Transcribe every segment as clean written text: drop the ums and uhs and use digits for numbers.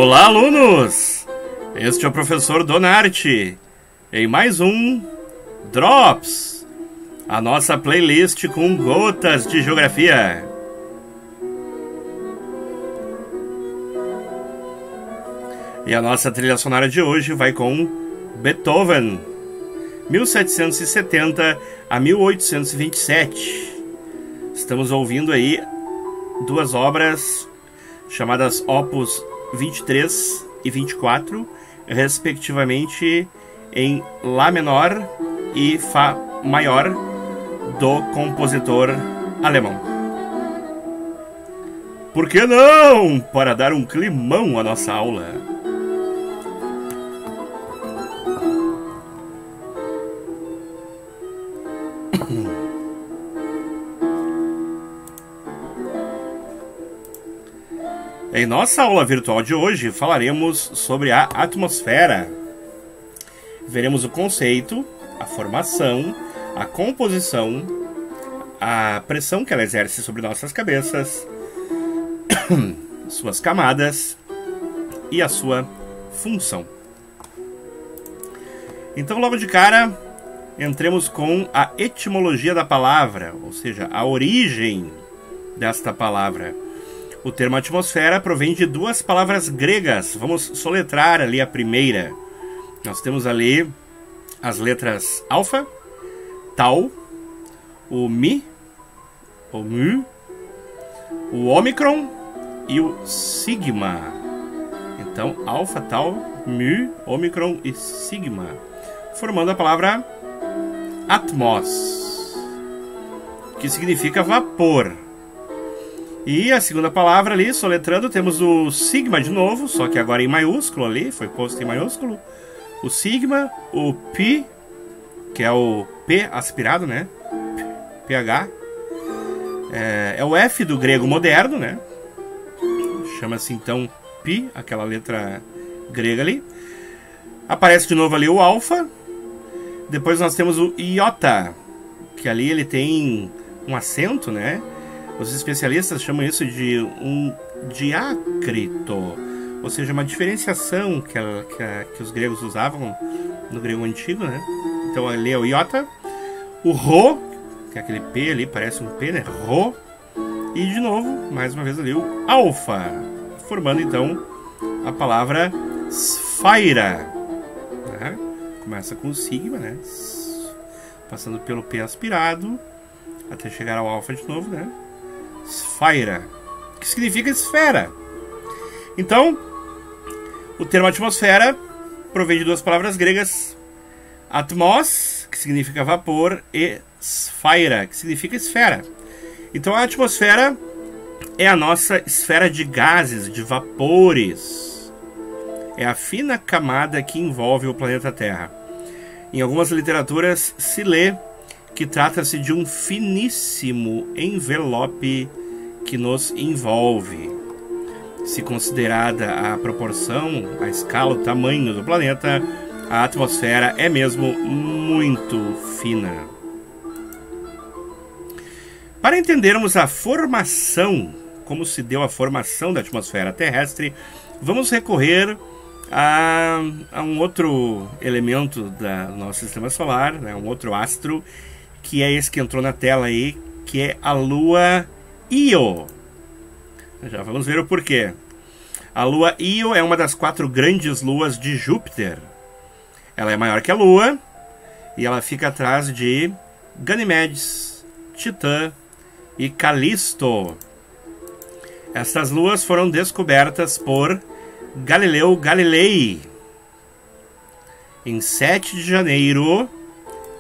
Olá, alunos! Este é o professor Donarte em mais um Drops, a nossa playlist com gotas de geografia. E a nossa trilha sonora de hoje vai com Beethoven, 1770 a 1827. Estamos ouvindo aí duas obras chamadas Opus 23 e 24, respectivamente em Lá menor e Fá maior, do compositor alemão. Por que não? Para dar um climão à nossa aula. Em nossa aula virtual de hoje, falaremos sobre a atmosfera. Veremos o conceito, a formação, a composição, a pressão que ela exerce sobre nossas cabeças, suas camadas e a sua função. Então, logo de cara, entremos com a etimologia da palavra, ou seja, a origem desta palavra. O termo atmosfera provém de duas palavras gregas. Vamos soletrar ali a primeira. Nós temos ali as letras alfa, tau, o mi, o mu, o ômicron e o sigma. Então, alfa, tau, mu, ômicron e sigma, formando a palavra atmos, que significa vapor. E a segunda palavra ali, soletrando, temos o sigma de novo, só que agora em maiúsculo ali, foi posto em maiúsculo. O sigma, o pi, que é o P aspirado, né? PH. É o F do grego moderno, né? Chama-se então pi, aquela letra grega ali. Aparece de novo ali o alfa. Depois nós temos o iota, que ali ele tem um acento, né? Os especialistas chamam isso de um diácrito, ou seja, uma diferenciação que os gregos usavam no grego antigo, né? Então ali é o iota, o rho, que é aquele P ali, parece um P, né? Rho, e de novo, mais uma vez ali, o alfa, formando então a palavra sfaira, né? Começa com o sigma, né? Passando pelo P aspirado, até chegar ao alfa de novo, né? Sfaira, que significa esfera. Então, o termo atmosfera provém de duas palavras gregas, atmos, que significa vapor, e sfaira, que significa esfera. Então, a atmosfera é a nossa esfera de gases, de vapores. É a fina camada que envolve o planeta Terra. Em algumas literaturas se lê que trata-se de um finíssimo envelope que nos envolve. Se considerada a proporção, a escala, o tamanho do planeta, a atmosfera é mesmo muito fina. Para entendermos a formação, como se deu a formação da atmosfera terrestre, vamos recorrer a um outro elemento do nosso sistema solar, né, um outro astro, que é esse que entrou na tela aí, que é a Lua Io. Já vamos ver o porquê. A Lua Io é uma das 4 grandes luas de Júpiter. Ela é maior que a Lua e ela fica atrás de Ganimedes, Titã e Calisto. Estas luas foram descobertas por Galileu Galilei em 7 de janeiro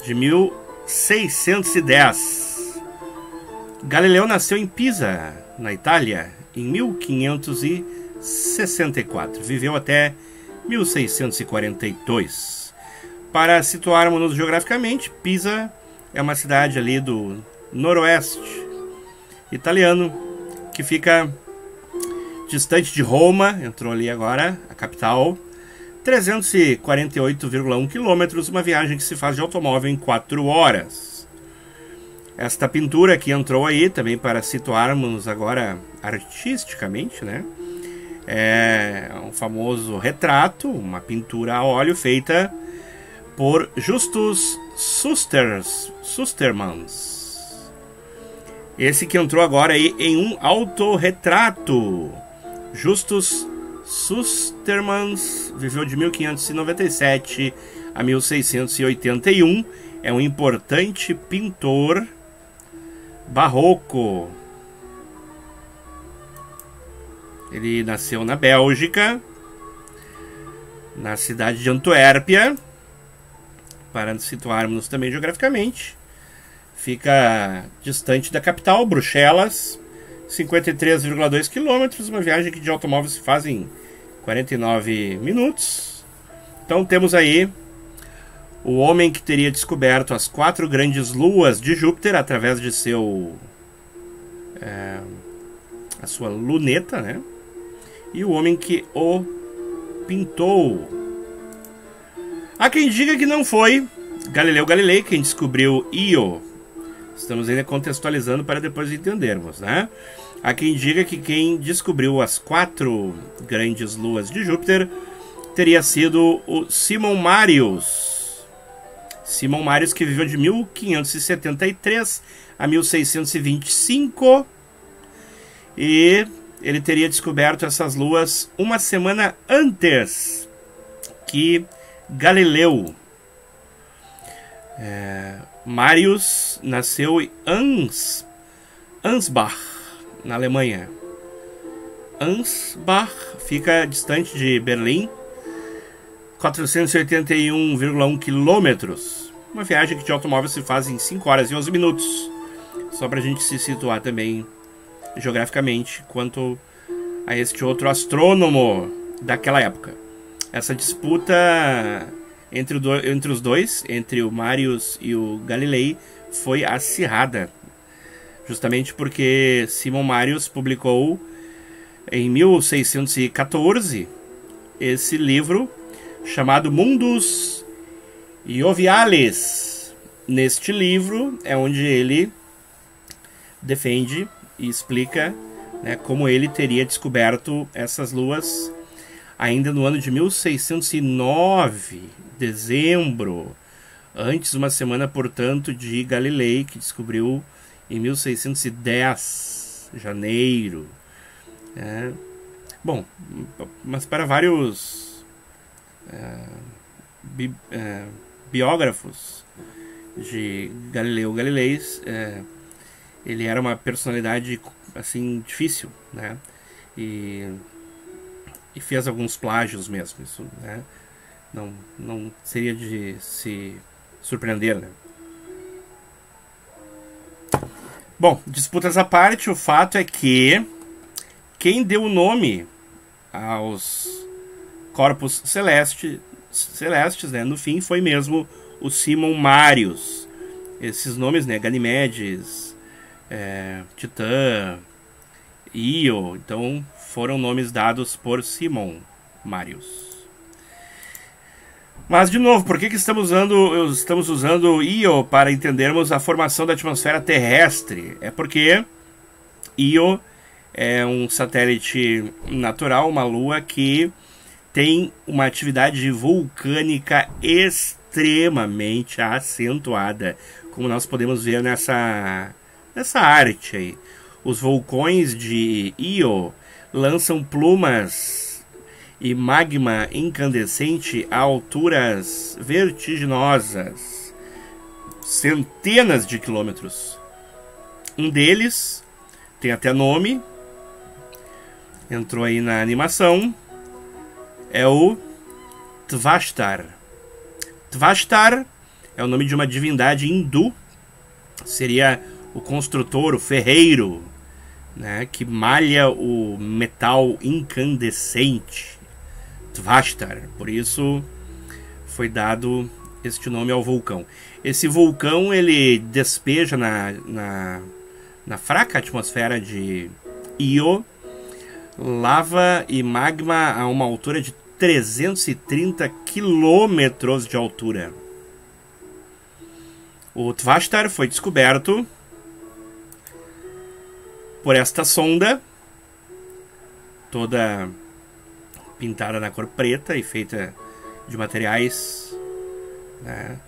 de 1610. Galileu nasceu em Pisa, na Itália, em 1564. Viveu até 1642. Para situarmos-nos geograficamente, Pisa é uma cidade ali do noroeste italiano, que fica distante de Roma, entrou ali agora, a capital, 348,1 quilômetros, uma viagem que se faz de automóvel em 4 horas. Esta pintura que entrou aí, também para situarmos agora artisticamente, né? É um famoso retrato, uma pintura a óleo feita por Justus Sustermans. Esse que entrou agora aí em um autorretrato. Justus Sustermans viveu de 1597 a 1681. É um importante pintor barroco. Ele nasceu na Bélgica, na cidade de Antuérpia, para nos situarmos também geograficamente. Fica distante da capital, Bruxelas, 53,2 km, uma viagem que de automóvel se faz em 49 minutos. Então temos aí o homem que teria descoberto as 4 grandes luas de Júpiter através de a sua luneta, né? E o homem que o pintou. Há quem diga que não foi Galileu Galilei quem descobriu Io. Estamos ainda contextualizando para depois entendermos, né? Há quem diga que quem descobriu as 4 grandes luas de Júpiter teria sido o Simon Marius. Simon Marius, que viveu de 1573 a 1625. E ele teria descoberto essas luas uma semana antes que Galileu. Marius nasceu em Ansbach, na Alemanha. Ansbach fica distante de Berlim, 481,1 quilômetros. Uma viagem que de automóvel se faz em 5 horas e 11 minutos. Só para a gente se situar também geograficamente quanto a este outro astrônomo daquela época. Essa disputa entre os dois, entre o Marius e o Galilei, foi acirrada, justamente porque Simon Marius publicou em 1614 esse livro chamado Mundus Joviales. Neste livro é onde ele defende e explica, né, como ele teria descoberto essas luas ainda no ano de 1609, dezembro, antes uma semana, portanto, de Galilei, que descobriu em 1610, janeiro. Bom, mas para vários biógrafos de Galileu Galilei, ele era uma personalidade assim difícil, né? E fez alguns plágios mesmo, isso, né? Não seria de se surpreender, né? Bom, disputas à parte, o fato é que quem deu o nome aos corpos celestes, né, no fim, foi mesmo o Simon Marius. Esses nomes, né, Ganimedes, Titã, Io, então foram nomes dados por Simon Marius. Mas, de novo, por que estamos usando Io para entendermos a formação da atmosfera terrestre? É porque Io é um satélite natural, uma lua que tem uma atividade vulcânica extremamente acentuada, como nós podemos ver nessa arte aí. Os vulcões de Io lançam plumas e magma incandescente a alturas vertiginosas, centenas de quilômetros. Um deles tem até nome, entrou aí na animação, é o Tvashtar. Tvashtar é o nome de uma divindade hindu, seria o construtor, o ferreiro, né, que malha o metal incandescente. Tvashtar, por isso foi dado este nome ao vulcão. Esse vulcão ele despeja na fraca atmosfera de Io lava e magma a uma altura de 330 quilômetros de altura. O Tvashtar foi descoberto por esta sonda, toda pintada na cor preta e feita de materiais, né,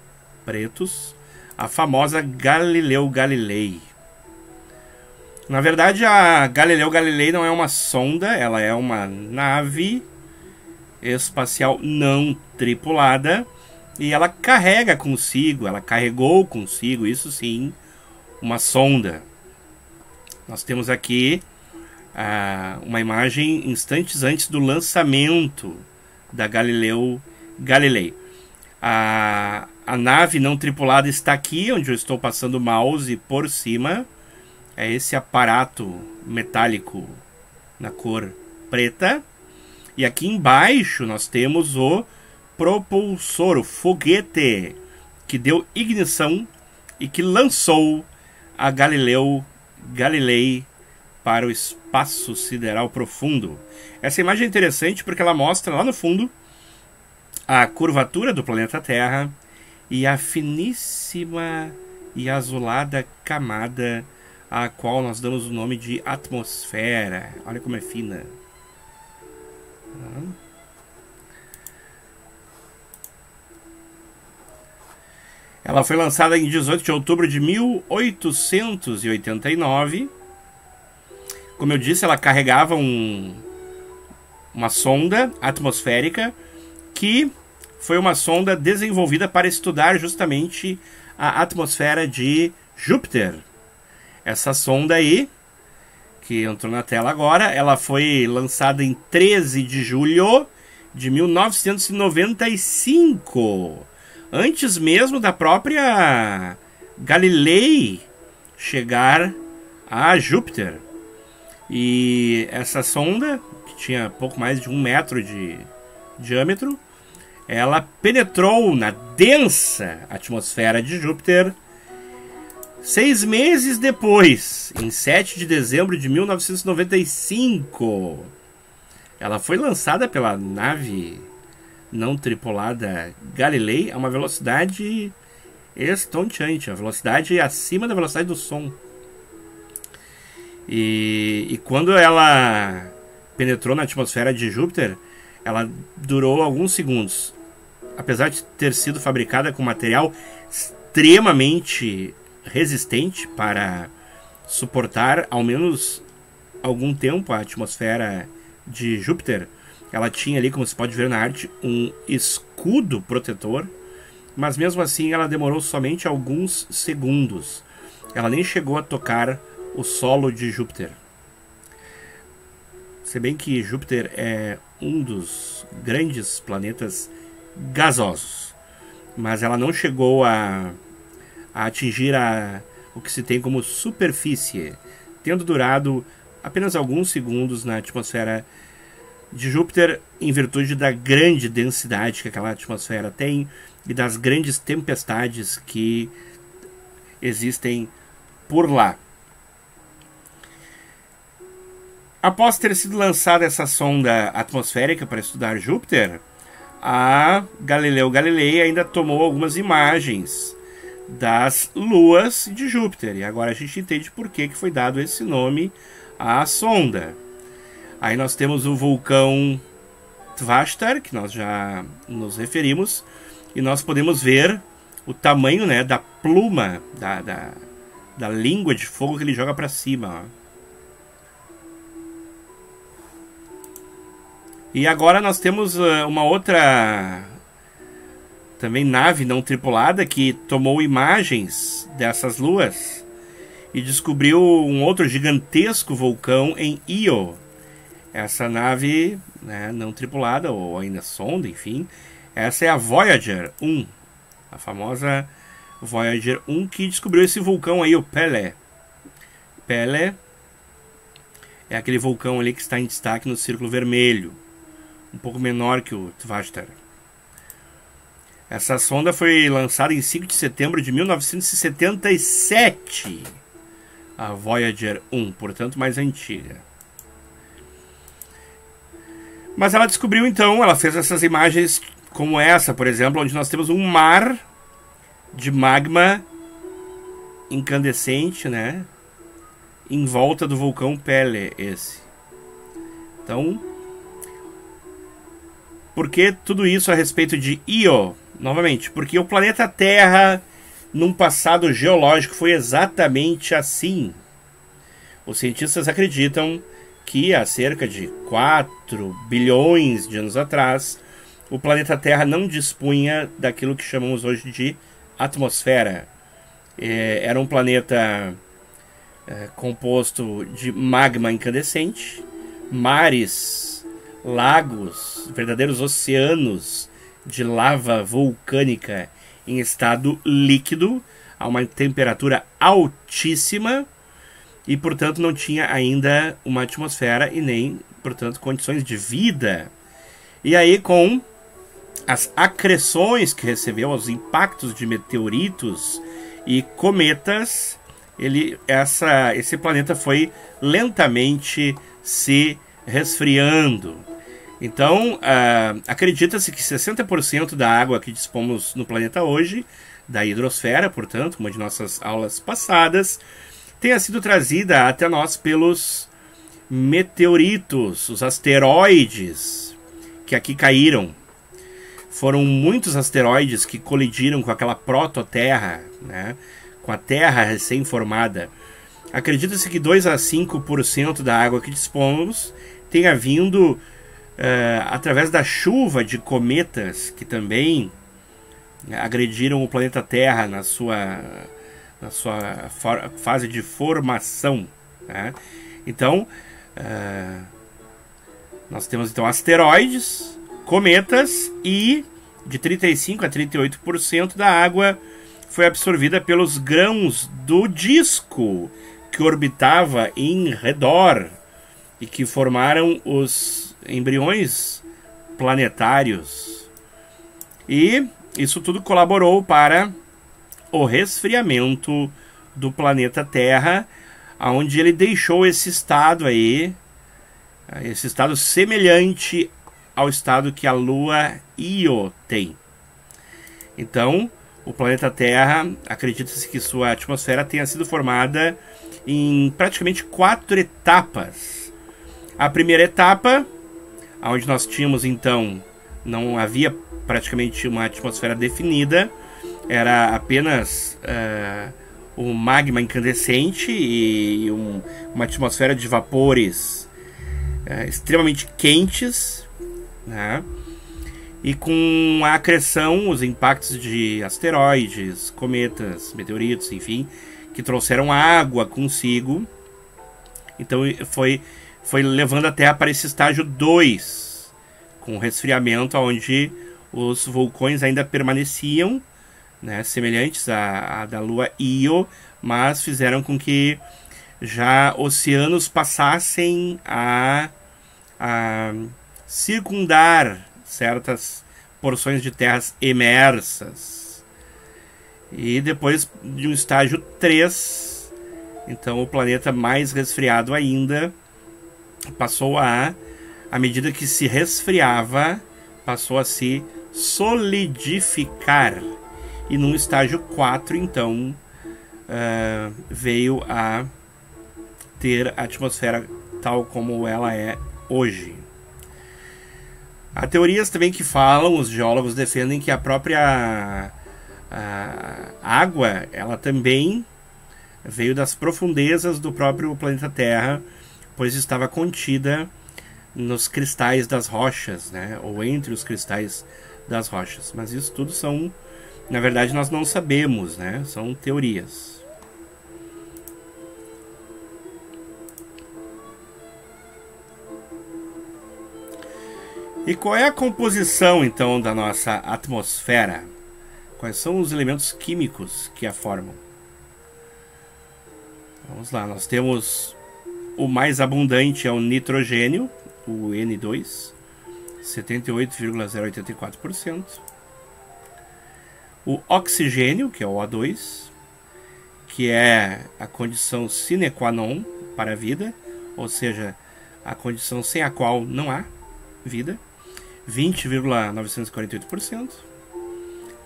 pretos, a famosa Galileu Galilei. Na verdade, a Galileu Galilei não é uma sonda, ela é uma nave espacial não tripulada e ela carrega consigo, ela carregou consigo, isso sim, uma sonda. Nós temos aqui uma imagem instantes antes do lançamento da Galileu Galilei. A nave não tripulada está aqui, onde eu estou passando o mouse por cima. É esse aparato metálico na cor preta. E aqui embaixo nós temos o propulsor, o foguete, que deu ignição e que lançou a Galileu Galilei para o espaço sideral profundo. Essa imagem é interessante porque ela mostra lá no fundo a curvatura do planeta Terra e a finíssima e azulada camada a qual nós damos o nome de atmosfera. Olha como é fina. Ela foi lançada em 18 de outubro de 1889. Como eu disse, ela carregava uma sonda atmosférica que foi uma sonda desenvolvida para estudar justamente a atmosfera de Júpiter. Essa sonda aí, que entrou na tela agora, ela foi lançada em 13 de julho de 1995. Antes mesmo da própria Galilei chegar a Júpiter. E essa sonda, que tinha pouco mais de 1 metro de diâmetro, ela penetrou na densa atmosfera de Júpiter 6 meses depois, em 7 de dezembro de 1995. Ela foi lançada pela nave não tripulada Galilei a uma velocidade estonteante, a velocidade acima da velocidade do som. E quando ela penetrou na atmosfera de Júpiter, ela durou alguns segundos. Apesar de ter sido fabricada com material extremamente resistente para suportar ao menos algum tempo a atmosfera de Júpiter, ela tinha ali, como se pode ver na arte, um escudo protetor, mas mesmo assim ela demorou somente alguns segundos. Ela nem chegou a tocar o solo de Júpiter. Se bem que Júpiter é um dos grandes planetas gasosos, mas ela não chegou a atingir o que se tem como superfície, tendo durado apenas alguns segundos na atmosfera de Júpiter, em virtude da grande densidade que aquela atmosfera tem e das grandes tempestades que existem por lá. Após ter sido lançada essa sonda atmosférica para estudar Júpiter, a Galileu Galilei ainda tomou algumas imagens das luas de Júpiter. E agora a gente entende por que foi dado esse nome à sonda. Aí nós temos o vulcão Tvastar, que nós já nos referimos, e nós podemos ver o tamanho, né, da pluma, da língua de fogo que ele joga para cima. Ó. E agora nós temos uma outra também nave não tripulada que tomou imagens dessas luas e descobriu um outro gigantesco vulcão em Io. Essa nave, né, não tripulada, ou ainda sonda, enfim, essa é a Voyager 1, a famosa Voyager 1 que descobriu esse vulcão aí, o Pelé. Pelé é aquele vulcão ali que está em destaque no círculo vermelho, um pouco menor que o Tvastar. Essa sonda foi lançada em 5 de setembro de 1977, a Voyager 1, portanto mais antiga. Mas ela descobriu então, ela fez essas imagens como essa, por exemplo, onde nós temos um mar de magma incandescente, né, em volta do vulcão Pelé, esse. Então, Por que tudo isso a respeito de Io? Novamente, porque o planeta Terra, num passado geológico, foi exatamente assim. Os cientistas acreditam que há cerca de 4 bilhões de anos atrás, o planeta Terra não dispunha daquilo que chamamos hoje de atmosfera. Era um planeta composto de magma incandescente, mares, lagos, verdadeiros oceanos de lava vulcânica em estado líquido, a uma temperatura altíssima, e portanto não tinha ainda uma atmosfera e nem, portanto, condições de vida. E aí, com as acreções que recebeu, os impactos de meteoritos e cometas, esse planeta foi lentamente se resfriando. Então, acredita-se que 60% da água que dispomos no planeta hoje, da hidrosfera, portanto, uma de nossas aulas passadas, tenha sido trazida até nós pelos meteoritos, os asteroides que aqui caíram. Foram muitos asteroides que colidiram com aquela prototerra, né, com a Terra recém-formada. Acredita-se que 2 a 5% da água que dispomos tenha vindo através da chuva de cometas que também agrediram o planeta Terra na sua fase de formação, né? Então, nós temos então asteroides, cometas, e de 35 a 38% da água foi absorvida pelos grãos do disco que orbitava em redor e que formaram os embriões planetários. E isso tudo colaborou para o resfriamento do planeta Terra, onde ele deixou esse estado aí, esse estado semelhante ao estado que a Lua Io tem. Então, o planeta Terra, acredita-se que sua atmosfera tenha sido formada em praticamente 4 etapas. A primeira etapa, onde nós tínhamos então, não havia praticamente uma atmosfera definida, era apenas o magma incandescente e uma atmosfera de vapores extremamente quentes, né? E com a acreção, os impactos de asteroides, cometas, meteoritos, enfim, que trouxeram água consigo. Então foi levando a Terra para esse estágio 2, com resfriamento, onde os vulcões ainda permaneciam, né, semelhantes à da Lua Io, mas fizeram com que já oceanos passassem a circundar certas porções de terras emersas. E depois de um estágio 3, então o planeta mais resfriado ainda passou à medida que se resfriava, passou a se solidificar. E num estágio 4, então, veio a ter a atmosfera tal como ela é hoje. Há teorias também que falam, os geólogos defendem que a própria água, ela também veio das profundezas do próprio planeta Terra, pois estava contida nos cristais das rochas, né? Ou entre os cristais das rochas. Mas isso tudo são, na verdade, nós não sabemos, né? São teorias. E qual é a composição, então, da nossa atmosfera? Quais são os elementos químicos que a formam? Vamos lá, nós temos o mais abundante é o nitrogênio, o N2, 78,084%. O oxigênio, que é o O2, que é a condição sine qua non para a vida, ou seja, a condição sem a qual não há vida, 20,948%.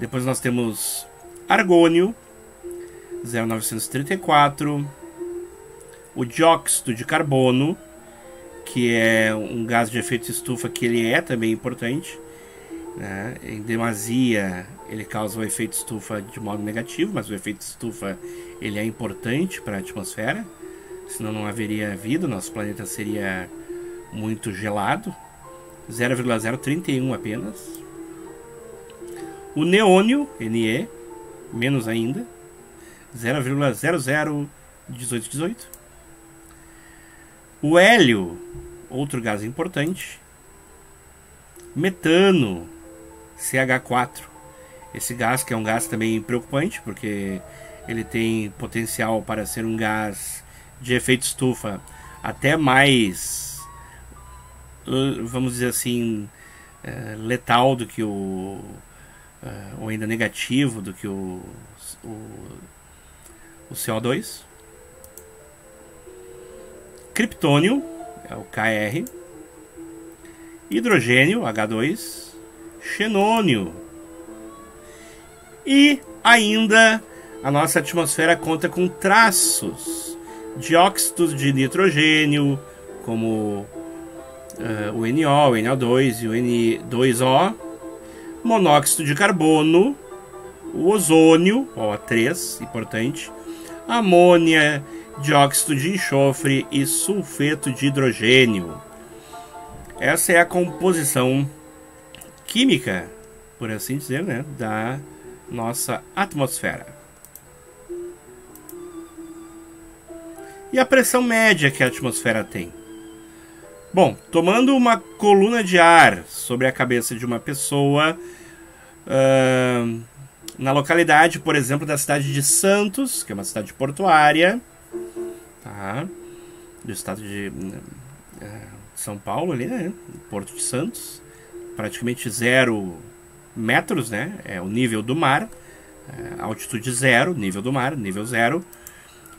Depois nós temos argônio, 0,934%. O dióxido de carbono, que é um gás de efeito estufa, que ele é também importante, né? Em demasia ele causa o efeito estufa de modo negativo, mas o efeito estufa ele é importante para a atmosfera, senão não haveria vida, nosso planeta seria muito gelado. 0,031 apenas. O neônio, Ne, menos ainda, 0,001818. O hélio, outro gás importante. Metano, CH4. Esse gás que é um gás também preocupante, porque ele tem potencial para ser um gás de efeito estufa até mais, vamos dizer assim, letal do que ou ainda negativo do que o CO2. Criptônio, é o Kr. Hidrogênio, H2. Xenônio. E ainda a nossa atmosfera conta com traços de óxidos de nitrogênio, como o NO, o NO2 e o N2O, monóxido de carbono, o ozônio, O3, importante, amônia, dióxido de enxofre e sulfeto de hidrogênio. Essa é a composição química, por assim dizer, né, da nossa atmosfera. E a pressão média que a atmosfera tem? Bom, tomando uma coluna de ar sobre a cabeça de uma pessoa, na localidade, por exemplo, da cidade de Santos, que é uma cidade portuária, tá, do estado de São Paulo, ali, né, Porto de Santos, praticamente 0 metros, né, é o nível do mar, altitude 0, nível do mar, nível 0.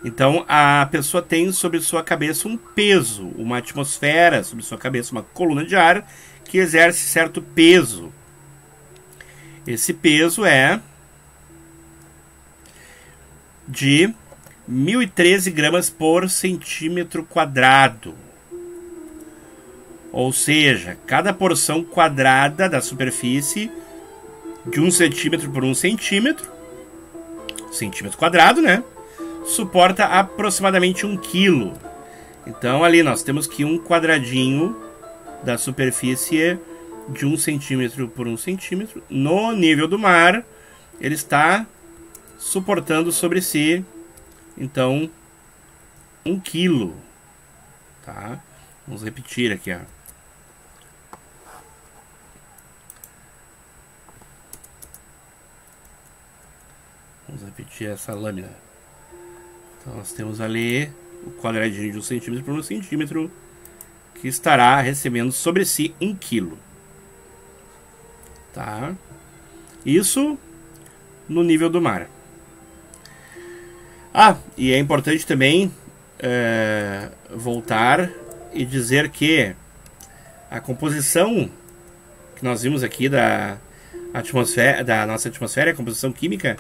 Então a pessoa tem sobre sua cabeça um peso, uma atmosfera sobre sua cabeça, uma coluna de ar que exerce certo peso. Esse peso é de 1013 gramas por centímetro quadrado. Ou seja, cada porção quadrada da superfície de 1 centímetro por 1 centímetro quadrado, né, suporta aproximadamente 1 quilo. Então ali nós temos que um quadradinho da superfície de 1 centímetro por 1 centímetro no nível do mar, ele está suportando sobre si, então, 1 quilo. Tá? Vamos repetir aqui, ó. Vamos repetir essa lâmina. Então nós temos ali o quadradinho de 1 centímetro por 1 centímetro que estará recebendo sobre si 1 quilo. Tá? Isso no nível do mar. E é importante também voltar e dizer que a composição que nós vimos aqui da atmosfera, da nossa atmosfera, a composição química,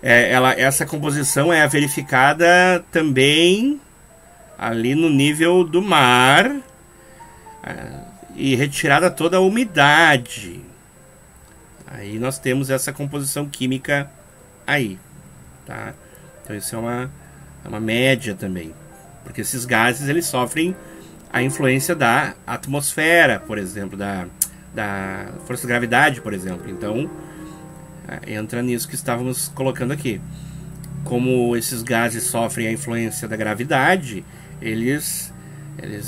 essa composição é verificada também ali no nível do mar, e retirada toda a umidade. Aí nós temos essa composição química aí, tá? Então isso é uma média também, porque esses gases eles sofrem a influência da atmosfera, por exemplo, da força de gravidade, por exemplo. Então entra nisso que estávamos colocando aqui. Como esses gases sofrem a influência da gravidade, eles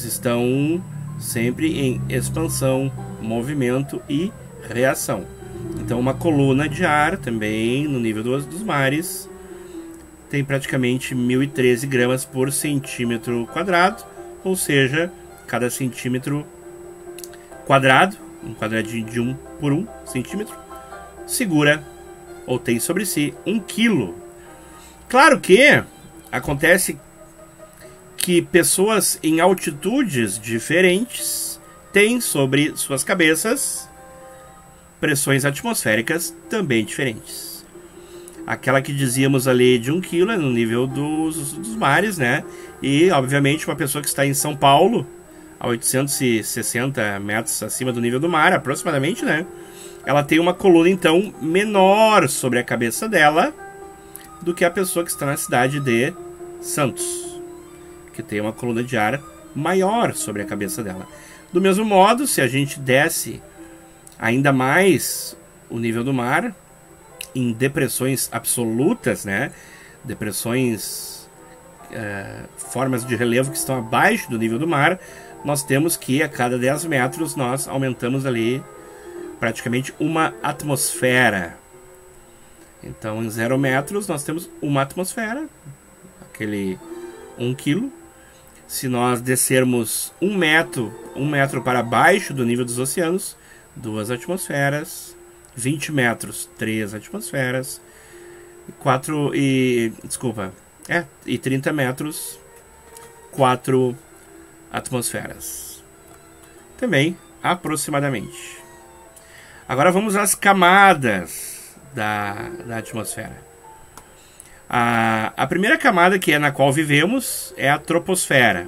estão sempre em expansão, movimento e reação. Então uma coluna de ar também no nível dos mares tem praticamente 1013 gramas por centímetro quadrado, ou seja, cada centímetro quadrado, um quadradinho de 1 por 1 centímetro, segura ou tem sobre si 1 quilo. Claro que acontece que pessoas em altitudes diferentes têm sobre suas cabeças pressões atmosféricas também diferentes. Aquela que dizíamos ali de 1 quilo é no nível dos mares, né? E, obviamente, uma pessoa que está em São Paulo, a 860 metros acima do nível do mar, aproximadamente, né? ela tem uma coluna, então, menor sobre a cabeça dela do que a pessoa que está na cidade de Santos, que tem uma coluna de ar maior sobre a cabeça dela. Do mesmo modo, se a gente desce ainda mais o nível do mar, em depressões absolutas, né? Depressões, formas de relevo que estão abaixo do nível do mar, nós temos que a cada 10 metros nós aumentamos ali praticamente uma atmosfera. Então em 0 metros nós temos uma atmosfera, aquele 1 quilo. Se nós descermos 1 metro para baixo do nível dos oceanos, 2 atmosferas. 20 metros, 3 atmosferas. 30 metros, 4 atmosferas. Também aproximadamente. Agora vamos às camadas da atmosfera. A primeira camada, que é na qual vivemos, é a troposfera.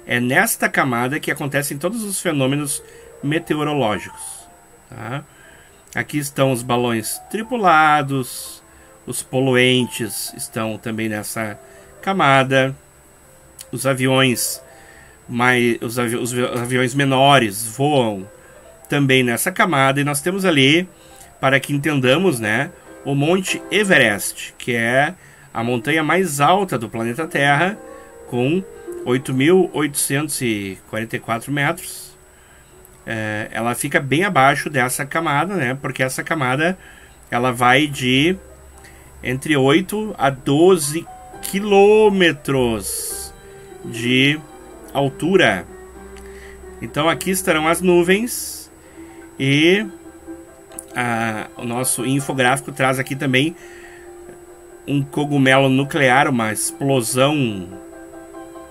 É nesta camada que acontecem todos os fenômenos meteorológicos. Tá? Aqui estão os balões tripulados, os poluentes estão também nessa camada, os aviões menores voam também nessa camada, e nós temos ali, para que entendamos, né, o Monte Everest, que é a montanha mais alta do planeta Terra, com 8.844 metros. Ela fica bem abaixo dessa camada, né, porque essa camada ela vai de entre 8 a 12 quilômetros de altura. Então aqui estarão as nuvens, e o nosso infográfico traz aqui também um cogumelo nuclear, uma explosão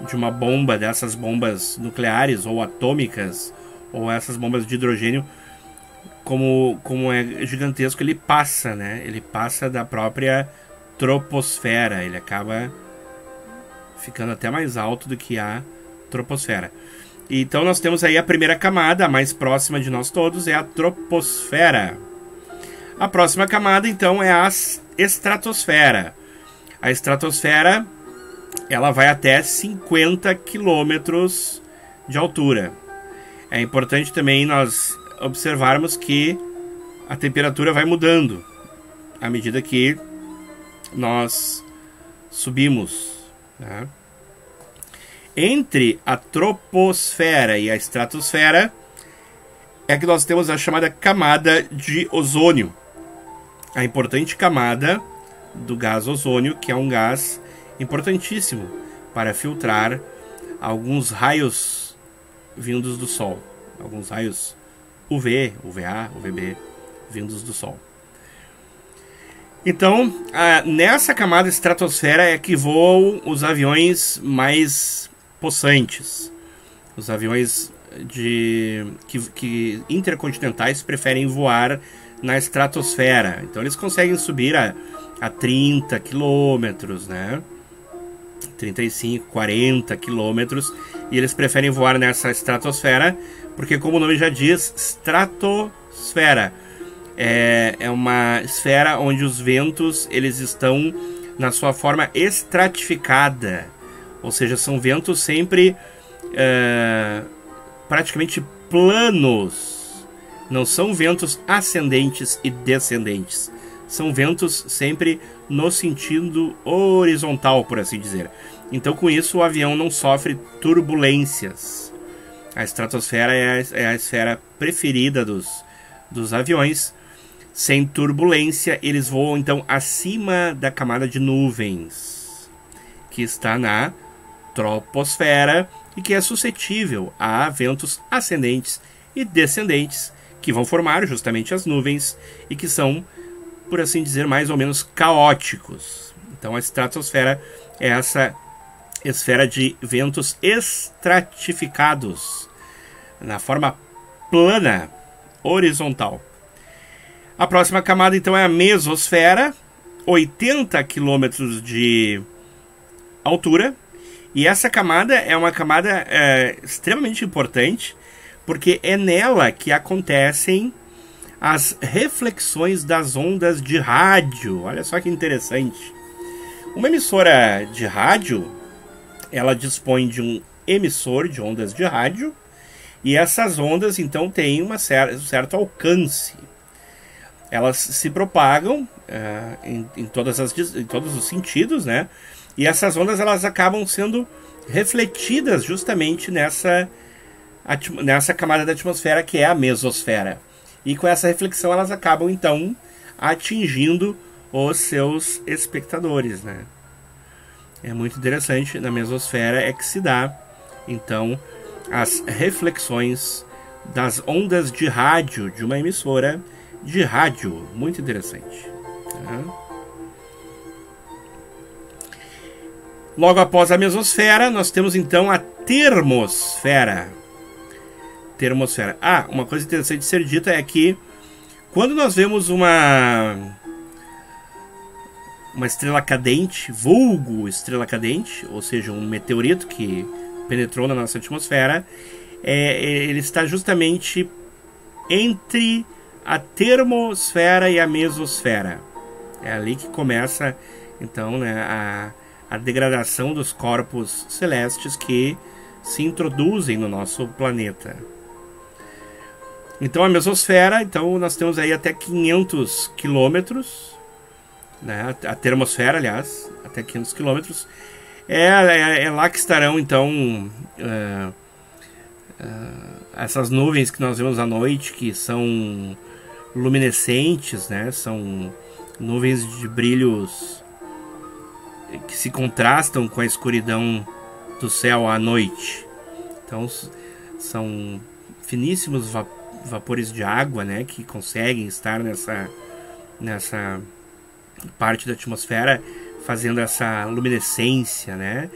de uma bomba, dessas bombas nucleares ou atômicas, ou essas bombas de hidrogênio. Como é gigantesco, ele passa, né? Ele passa da própria troposfera, ele acaba ficando até mais alto do que a troposfera. Então nós temos aí a primeira camada, a mais próxima de nós todos, é a troposfera. A próxima camada, então, é a estratosfera. A estratosfera, ela vai até 50 quilômetros de altura. É importante também nós observarmos que a temperatura vai mudando à medida que nós subimos, né? Entre a troposfera e a estratosfera é que nós temos a chamada camada de ozônio, a importante camada do gás ozônio, que é um gás importantíssimo para filtrar alguns raios vindos do Sol, alguns raios UV, UVA, UVB vindos do Sol. Então, nessa camada estratosfera é que voam os aviões mais possantes. Os aviões que intercontinentais preferem voar na estratosfera. Então eles conseguem subir a 30 quilômetros, né? 35, 40 quilômetros, e eles preferem voar nessa estratosfera porque, como o nome já diz, estratosfera é uma esfera onde os ventos eles estão na sua forma estratificada, ou seja, são ventos sempre praticamente planos, não são ventos ascendentes e descendentes, são ventos sempre no sentido horizontal, por assim dizer. Então, com isso, o avião não sofre turbulências. A estratosfera é a esfera preferida dos aviões. Sem turbulência, eles voam, então, acima da camada de nuvens, que está na troposfera e que é suscetível a ventos ascendentes e descendentes, que vão formar justamente as nuvens e que são, por assim dizer, mais ou menos caóticos. Então a estratosfera é essa esfera de ventos estratificados na forma plana, horizontal. A próxima camada, então, é a mesosfera, 80 quilômetros de altura. E essa camada é uma camada extremamente importante, porque é nela que acontecem as reflexões das ondas de rádio. Olha só que interessante. Uma emissora de rádio, ela dispõe de um emissor de ondas de rádio, e essas ondas, então, têm um certo alcance. Elas se propagam em todos os sentidos, né? E essas ondas, elas acabam sendo refletidas justamente nessa camada da atmosfera, que é a mesosfera. E com essa reflexão, elas acabam, então, atingindo os seus espectadores, né? É muito interessante. Na mesosfera é que se dá, então, as reflexões das ondas de rádio de uma emissora de rádio. Muito interessante. Logo após a mesosfera, nós temos então a termosfera. Termosfera. Uma coisa interessante de ser dita é que quando nós vemos uma estrela cadente, vulgo estrela cadente, ou seja, um meteorito que penetrou na nossa atmosfera, ele está justamente entre a termosfera e a mesosfera. É ali que começa, então, né, a degradação dos corpos celestes que se introduzem no nosso planeta. Então, a mesosfera, então, nós temos aí até 500 quilômetros, né, a termosfera, aliás, até 500 quilômetros. É lá que estarão, então, essas nuvens que nós vemos à noite, que são luminescentes, né? São nuvens de brilhos que se contrastam com a escuridão do céu à noite. Então, são finíssimos vapores de água, né? Que conseguem estar nessa parte da atmosfera, fazendo essa luminescência, né?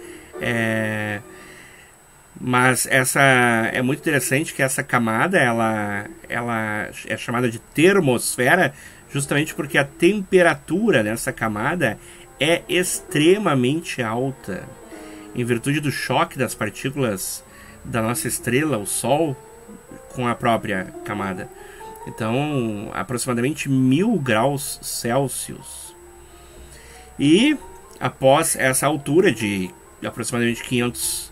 Mas é muito interessante que essa camada ela é chamada de termosfera justamente porque a temperatura nessa camada é extremamente alta, em virtude do choque das partículas da nossa estrela, o Sol, com a própria camada. Então, aproximadamente 1000 graus Celsius. E após essa altura de aproximadamente 500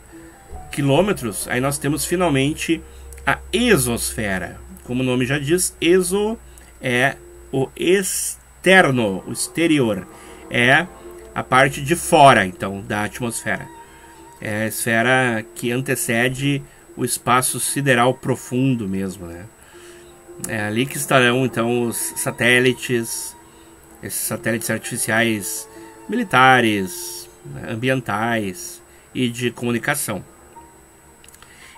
quilômetros, aí nós temos finalmente a exosfera. Como o nome já diz, exo é o externo, o exterior. É a parte de fora, então, da atmosfera. É a esfera que antecede o espaço sideral profundo mesmo, né? É ali que estarão, então, os satélites, esses satélites artificiais militares, ambientais e de comunicação.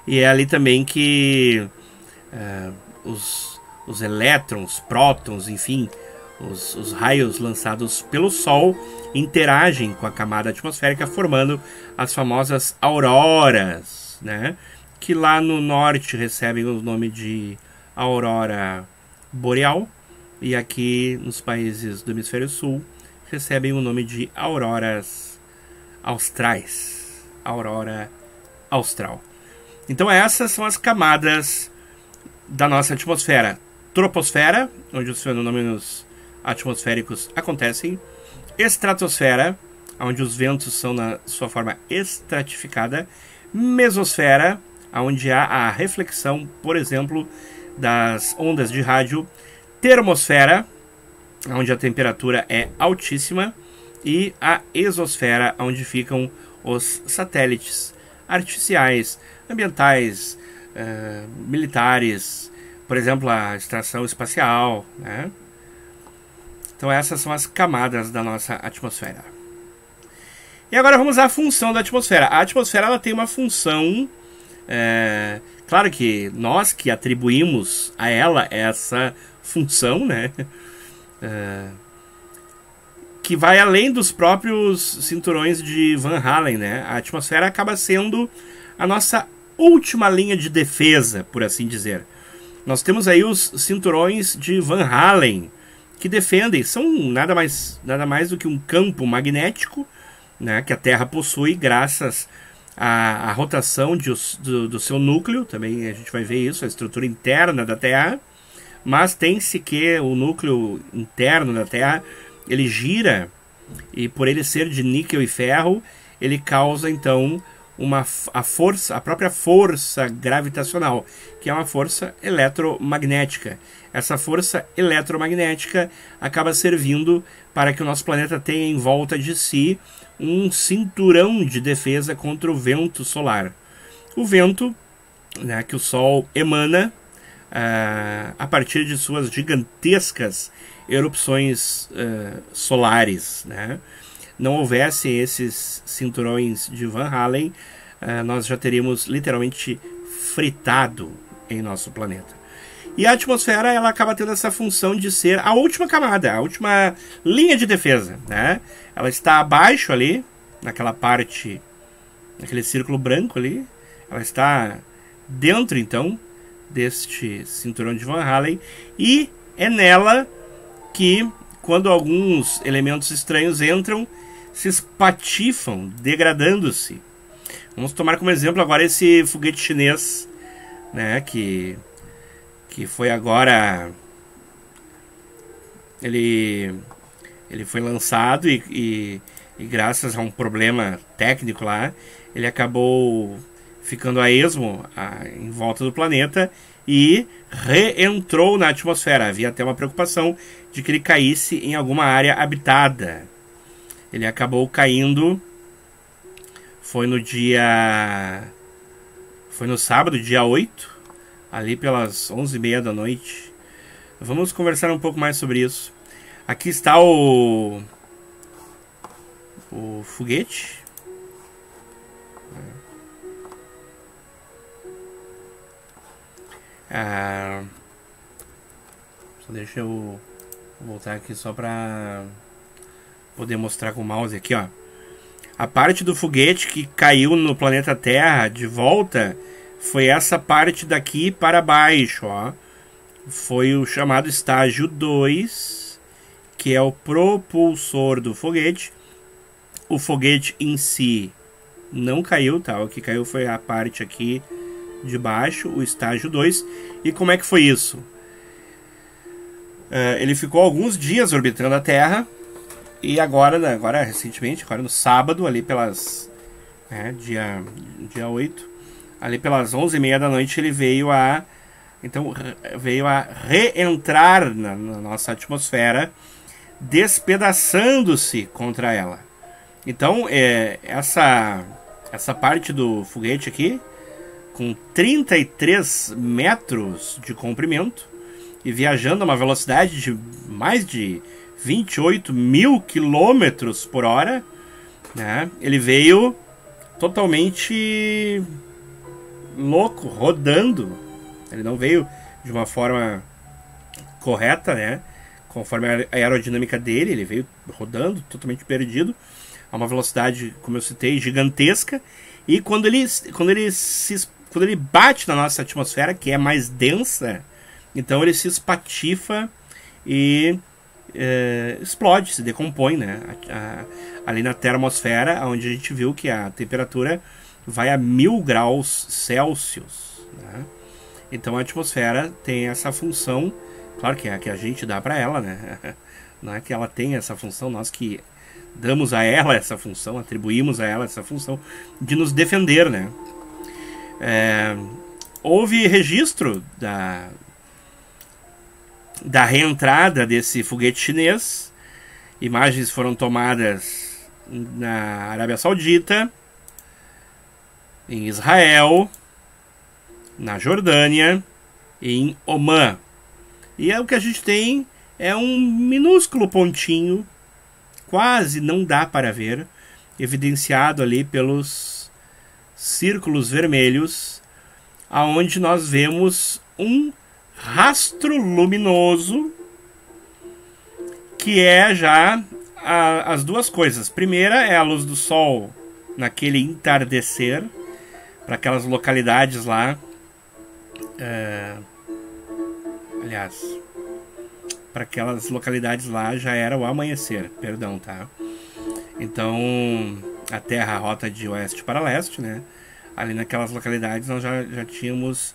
E é ali também que os elétrons, prótons, enfim, os raios lançados pelo Sol interagem com a camada atmosférica, formando as famosas auroras, né? Que lá no norte recebem o nome de aurora boreal, e aqui nos países do hemisfério sul recebem o nome de auroras austrais, aurora austral. Então essas são as camadas da nossa atmosfera: troposfera, onde os fenômenos atmosféricos acontecem; estratosfera, onde os ventos são na sua forma estratificada; mesosfera, onde há a reflexão, por exemplo, das ondas de rádio; termosfera, onde a temperatura é altíssima; e a exosfera, onde ficam os satélites artificiais, ambientais, militares, por exemplo, a estação espacial, né? Então essas são as camadas da nossa atmosfera. E agora vamos à função da atmosfera. A atmosfera ela tem uma função, claro que nós que atribuímos a ela essa função, né? Que vai além dos próprios cinturões de Van Allen, né? A atmosfera acaba sendo a nossa última linha de defesa, por assim dizer. Nós temos aí os cinturões de Van Allen, que defendem, são nada mais do que um campo magnético, né, que a Terra possui graças à rotação do seu núcleo. Também a gente vai ver isso, a estrutura interna da Terra mas tem-se que o núcleo interno da Terra, ele gira, e por ele ser de níquel e ferro, ele causa então a própria força gravitacional, que é uma força eletromagnética. Essa força eletromagnética acaba servindo para que o nosso planeta tenha em volta de si um cinturão de defesa contra o vento solar. O vento, né, que o Sol emana a partir de suas gigantescas erupções solares, né? Não houvesse esses cinturões de Van Allen, nós já teríamos literalmente fritado em nosso planeta. E a atmosfera, ela acaba tendo essa função de ser a última camada, a última linha de defesa, né? Ela está abaixo ali, naquela parte, naquele círculo branco ali. Ela está dentro, então, deste cinturão de Van Allen. E é nela que, quando alguns elementos estranhos entram, se espatifam, degradando-se. Vamos tomar como exemplo agora esse foguete chinês, né, que foi agora... Ele foi lançado e graças a um problema técnico lá, ele acabou ficando a esmo em volta do planeta e reentrou na atmosfera. Havia até uma preocupação de que ele caísse em alguma área habitada. Ele acabou caindo, foi no sábado, dia 8, ali pelas 11h30 da noite. Vamos conversar um pouco mais sobre isso. Aqui está o foguete. Só deixa eu voltar aqui só para poder mostrar com o mouse aqui, ó. A parte do foguete que caiu no planeta Terra de volta foi essa parte daqui para baixo, ó. Foi o chamado estágio 2, que é o propulsor do foguete. O foguete em si não caiu, tá? O que caiu foi a parte aqui de baixo, o estágio 2. E como é que foi isso? Ele ficou alguns dias orbitando a Terra. E agora recentemente, agora no sábado, ali pelas... dia 8, ali pelas 11h30 da noite, ele veio a reentrar na nossa atmosfera, despedaçando-se contra ela. Então, essa parte do foguete aqui, com 33 metros de comprimento e viajando a uma velocidade de mais de 28 mil quilômetros por hora, né? Ele veio totalmente louco, rodando. Ele não veio de uma forma correta, né? Conforme a aerodinâmica dele, ele veio rodando, totalmente perdido, a uma velocidade, como eu citei, gigantesca. E quando ele bate na nossa atmosfera, que é mais densa, então ele se espatifa e explode, se decompõe, né? Ali na termosfera, onde a gente viu que a temperatura vai a 1000 graus Celsius, né? Então a atmosfera tem essa função, claro que é a que a gente dá para ela, né? Não é que ela tem essa função, nós que damos a ela essa função, atribuímos a ela essa função de nos defender, né? Houve registro da reentrada desse foguete chinês. Imagens foram tomadas na Arábia Saudita, em Israel, na Jordânia e em Omã. E o que a gente tem é um minúsculo pontinho, quase não dá para ver, evidenciado ali pelos círculos vermelhos, aonde nós vemos um rastro luminoso, que é já as duas coisas. Primeira é a luz do sol naquele entardecer, para aquelas localidades lá, para aquelas localidades lá já era o amanhecer, perdão, tá? Então a Terra rota de oeste para leste, né? Ali naquelas localidades nós já tínhamos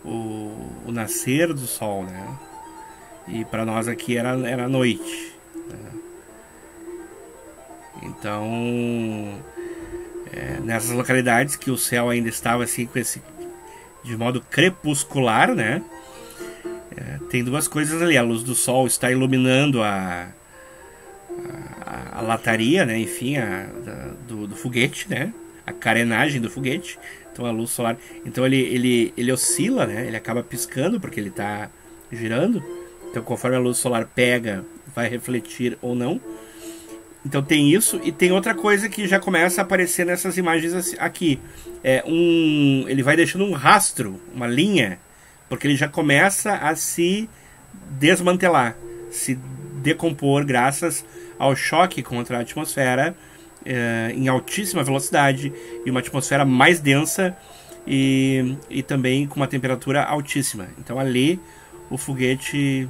o nascer do sol, né? e para nós aqui era noite, né? Então, nessas localidades que o céu ainda estava assim de modo crepuscular, né? Tem duas coisas ali: a luz do sol está iluminando a lataria, né? Enfim, do foguete, né? A carenagem do foguete. Então a luz solar, então ele oscila, né? Ele acaba piscando porque ele está girando. Então conforme a luz solar pega, vai refletir ou não. Então tem isso, e tem outra coisa que já começa a aparecer nessas imagens aqui. Ele vai deixando um rastro, uma linha, porque ele já começa a se desmantelar, se decompor graças ao choque contra a atmosfera em altíssima velocidade, e uma atmosfera mais densa e também com uma temperatura altíssima. Então ali o foguete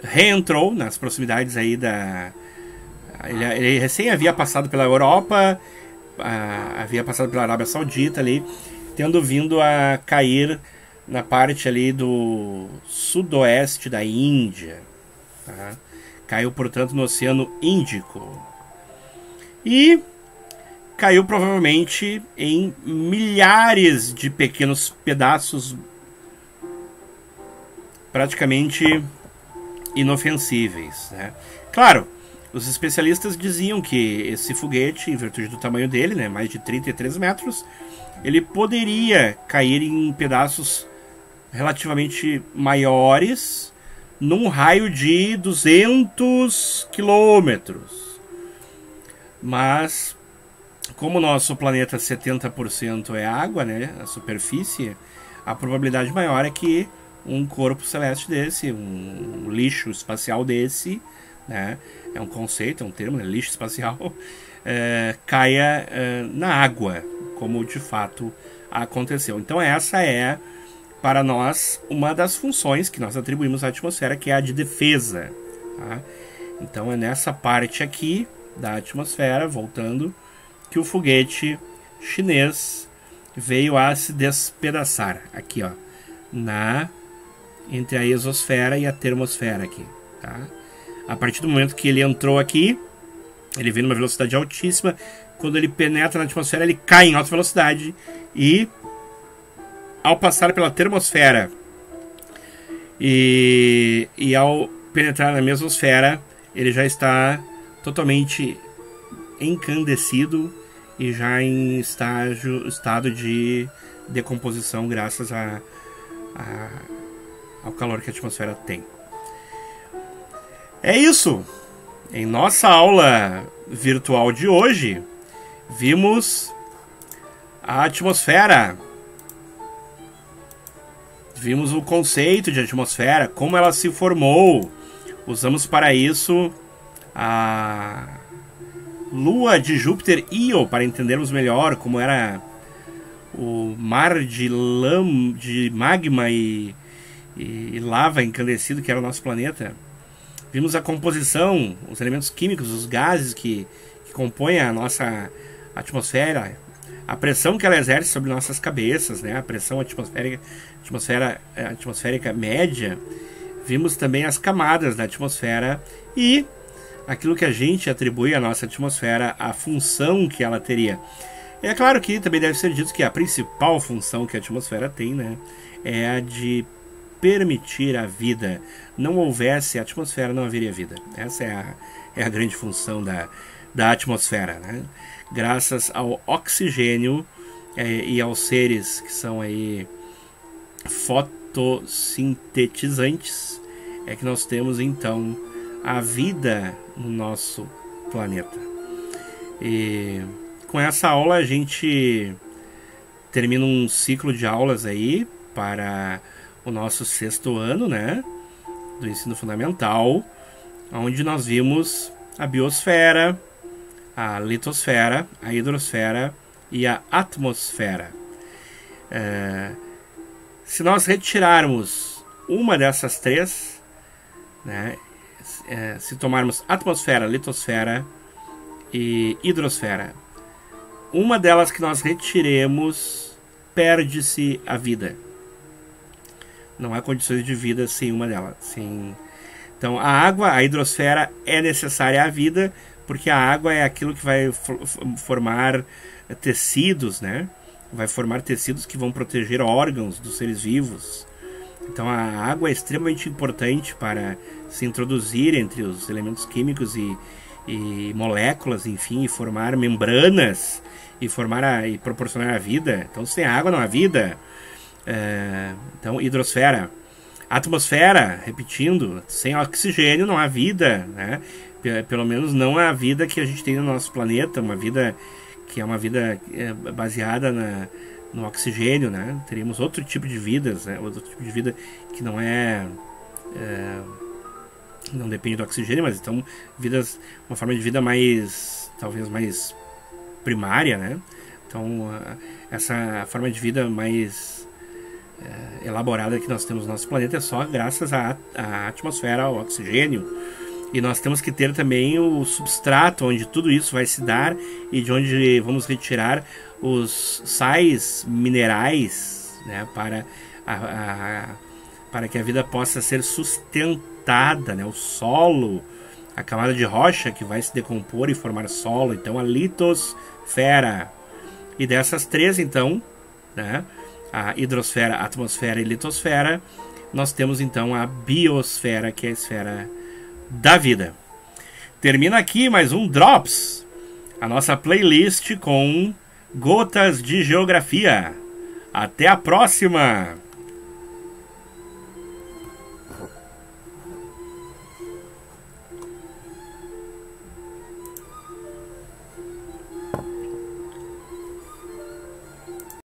reentrou nas proximidades aí ele recém havia passado pela Europa, havia passado pela Arábia Saudita ali, tendo vindo a cair na parte ali do sudoeste da Índia, tá? Caiu, portanto, no Oceano Índico. E caiu provavelmente em milhares de pequenos pedaços praticamente inofensíveis, né? Claro, os especialistas diziam que esse foguete, em virtude do tamanho dele, né, mais de 33 metros, ele poderia cair em pedaços relativamente maiores num raio de 200 quilômetros. Mas, como o nosso planeta 70% é água, né, a superfície, a probabilidade maior é que um corpo celeste desse, um lixo espacial desse, né, é um conceito, é um termo, né, lixo espacial, caia na água, como de fato aconteceu. Então essa é, para nós, uma das funções que nós atribuímos à atmosfera, que é a de defesa, tá? Então é nessa parte aqui da atmosfera, voltando, que o foguete chinês veio a se despedaçar, aqui ó, entre a exosfera e a termosfera aqui, tá? A partir do momento que ele entrou aqui, ele veio numa velocidade altíssima. Quando ele penetra na atmosfera, ele cai em alta velocidade, e ao passar pela termosfera e ao penetrar na mesosfera, ele já está totalmente encandecido e já em estado de decomposição, graças ao calor que a atmosfera tem. É isso. Em nossa aula virtual de hoje, vimos a atmosfera. Vimos o conceito de atmosfera, como ela se formou. Usamos para isso a lua de Júpiter Io, para entendermos melhor como era o mar de magma e lava encandecido que era o nosso planeta. Vimos a composição, os elementos químicos, os gases que compõem a nossa atmosfera, a pressão que ela exerce sobre nossas cabeças, né? A pressão atmosférica média. Vimos também as camadas da atmosfera e aquilo que a gente atribui à nossa atmosfera, a função que ela teria. É claro que também deve ser dito que a principal função que a atmosfera tem, né, é a de permitir a vida. Não houvesse a atmosfera, não haveria vida. Essa é a grande função da atmosfera, né? Graças ao oxigênio e aos seres que são aí fotossintetizantes, é que nós temos então a vida no nosso planeta. E com essa aula a gente termina um ciclo de aulas aí para o nosso 6º ano, né, do ensino fundamental, onde nós vimos a biosfera, a litosfera, a hidrosfera e a atmosfera. Se nós retirarmos uma dessas três, né, se tomarmos atmosfera, litosfera e hidrosfera, uma delas que nós retiremos, perde-se a vida. Não há condições de vida sem uma delas. Então, a água, a hidrosfera é necessária à vida, porque a água é aquilo que vai formar tecidos, né? Vai formar tecidos que vão proteger órgãos dos seres vivos. Então, a água é extremamente importante para se introduzir entre os elementos químicos e moléculas, enfim, e formar membranas e proporcionar a vida. Então, sem água não há vida. Então, hidrosfera. Atmosfera, repetindo, sem oxigênio não há vida, né? Pelo menos não a vida que a gente tem no nosso planeta, uma vida que é uma vida baseada no oxigênio, né? Teríamos outro tipo de vidas, né? Outro tipo de vida que não não depende do oxigênio, mas então uma forma de vida talvez mais primária, né? Então essa forma de vida mais elaborada que nós temos no nosso planeta é só graças à atmosfera, ao oxigênio. E nós temos que ter também o substrato onde tudo isso vai se dar e de onde vamos retirar os sais minerais, né, para que a vida possa ser sustentada, né, o solo, a camada de rocha que vai se decompor e formar solo, então a litosfera. E dessas três, então, né, a hidrosfera, a atmosfera e a litosfera, nós temos então a biosfera, que é a esfera da vida. Termina aqui mais um Drops, a nossa playlist com gotas de geografia. Até a próxima!